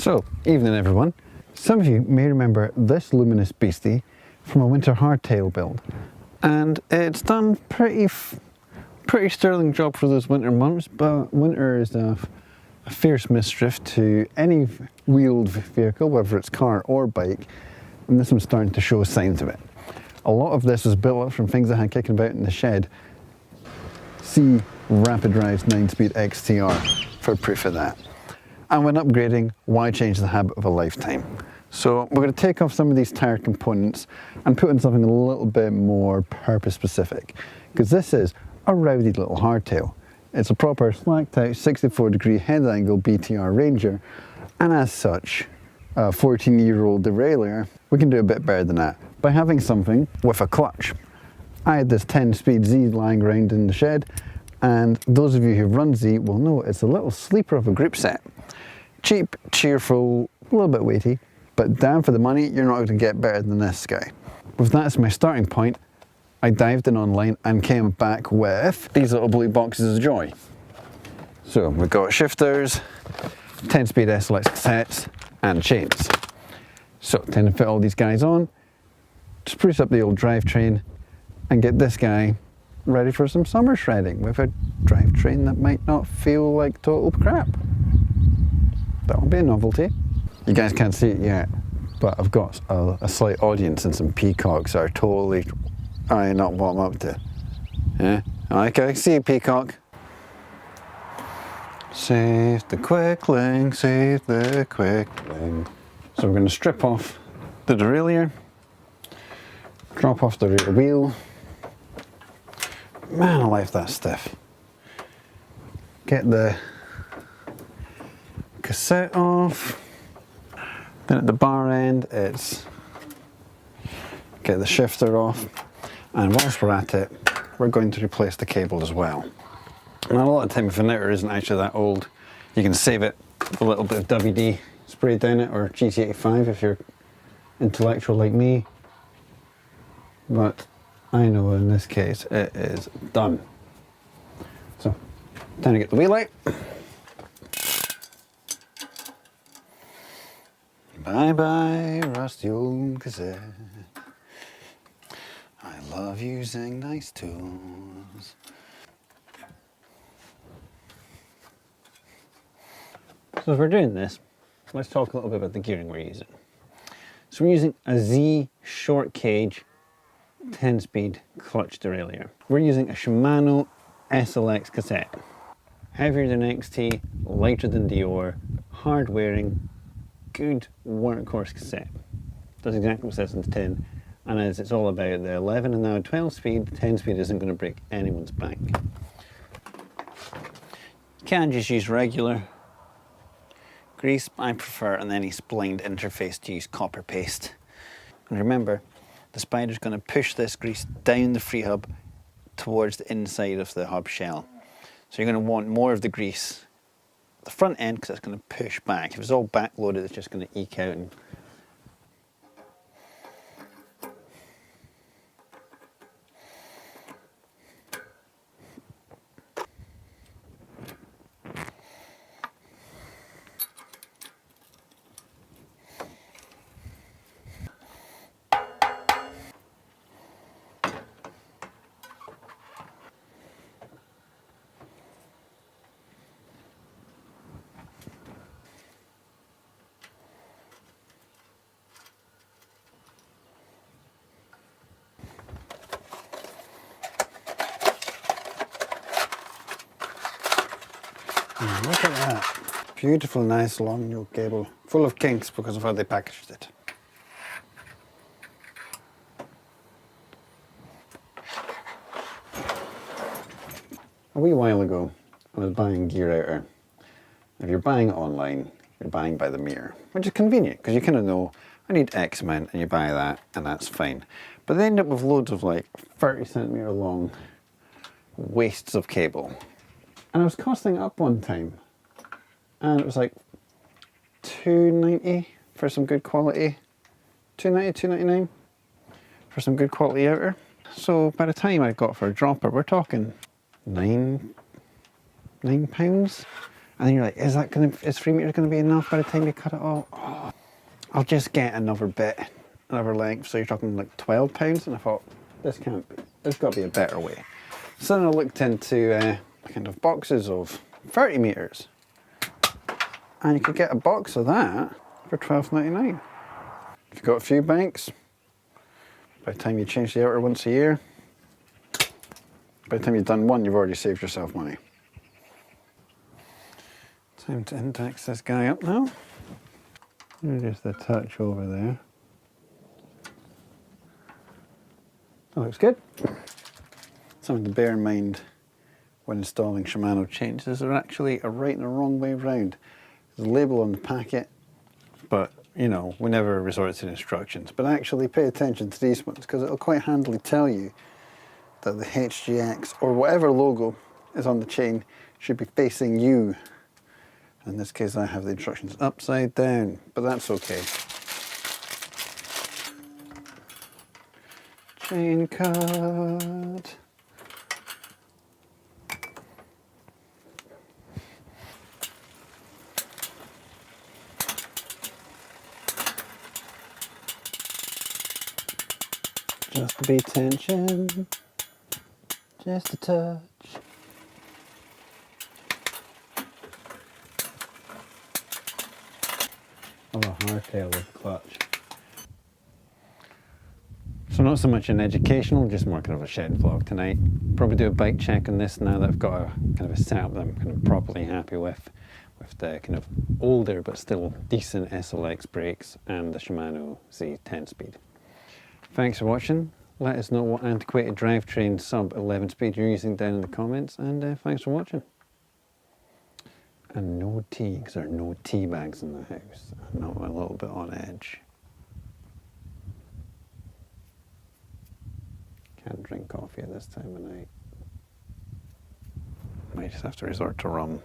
So, evening everyone. Some of you may remember this luminous beastie from a winter hardtail build, and it's done pretty sterling job for those winter months, but winter is a fierce mistress to any wheeled vehicle, whether it's car or bike, and this one's starting to show signs of it. A lot of this was built up from things I had kicking about in the shed. See Rapid Drive's 9-speed XTR for proof of that. And when upgrading, why change the habit of a lifetime? So we're going to take off some of these tire components and put in something a little bit more purpose specific, because this is a rowdy little hardtail. It's a proper slacked out 64-degree head angle BTR Ranger, and as such, a 14-year-old derailleur, we can do a bit better than that by having something with a clutch. I had this 10-speed Z lying around in the shed, and those of you who run Z will know it's a little sleeper of a group set. Cheap, cheerful, a little bit weighty, but damn for the money, you're not going to get better than this guy. With that as my starting point, I dived in online and came back with these little blue boxes of joy. So we've got shifters, 10-speed SLX cassettes, and chains. So time to fit all these guys on, spruce up the old drivetrain, and get this guy ready for some summer shredding with a drivetrain that might not feel like total crap. That'll be a novelty. You guys can't see it yet, but I've got a slight audience and some peacocks that are totally eyeing up what I'm up to. Yeah, okay, I see you, peacock. Save the quickling, save the quickling. So we're going to strip off the derailleur, drop off the rear wheel. Man alive, that's stiff. Get the cassette off. Then at the bar end, it's get the shifter off. And whilst we're at it, we're going to replace the cable as well. And a lot of time, if a knitter isn't actually that old, you can save it with a little bit of WD sprayed down it, or GT85 if you're intellectual like me. But I know in this case it is done. So, time to get the wheel out. Bye bye, rusty old cassette. I love using nice tools. So as we're doing this, let's talk a little bit about the gearing we're using. So we're using a Z short cage 10-speed clutch derailleur. We're using a Shimano SLX cassette. Heavier than XT, lighter than Dior, hard wearing, good workhorse cassette. Does exactly what it says in the tin, and as it's all about the 11 and now 12 speed, the 10 speed isn't going to break anyone's bank. You can just use regular grease, I prefer an any splined interface to use copper paste. And remember, the spider's going to push this grease down the free hub towards the inside of the hub shell. So you're going to want more of the grease at the front end, because that's going to push back. If it's all backloaded, it's just going to eke out. And look at that. Beautiful, nice, long new cable. Full of kinks because of how they packaged it. A wee while ago, I was buying gear outer. If you're buying it online, you're buying by the mirror, which is convenient because you kind of know, I need X amount, and you buy that, and that's fine. But they end up with loads of like 30cm long wastes of cable. And I was costing up one time, and it was like $2.90 for some good quality, $2.90, $2.99 for some good quality outer. So by the time I got for a dropper, we're talking £9, And then you're like, is 3 meters going to be enough by the time you cut it all? Oh, I'll just get another bit, another length. So you're talking like 12 pounds. And I thought, this can't be, there's got to be a better way. So then I looked into kind of boxes of 30 meters. And you could get a box of that for $12.99. If you've got a few banks, by the time you change the outer once a year, by the time you've done one, you've already saved yourself money. Time to index this guy up now. Just a touch over there. That looks good. Something to bear in mind when installing Shimano chains is they're actually a right and a wrong way round. There's a label on the packet, but you know, we never resort to the instructions. But actually pay attention to these ones because it'll quite handily tell you that the HGX or whatever logo is on the chain should be facing you. In this case I have the instructions upside down, but that's okay. Chain cut. Just a bit tension, just a touch. Oh, a hardtail with a clutch. So not so much an educational, just more kind of a shed vlog tonight. Probably do a bike check on this now that I've got a kind of a setup that I'm kind of properly happy with the kind of older but still decent SLX brakes and the Shimano Z 10-speed. Thanks for watching. Let us know what antiquated drivetrain sub 11 speed you're using down in the comments, and thanks for watching. And no tea, because there are no tea bags in the house. I'm not a little bit on edge. Can't drink coffee at this time of night. Might just have to resort to rum.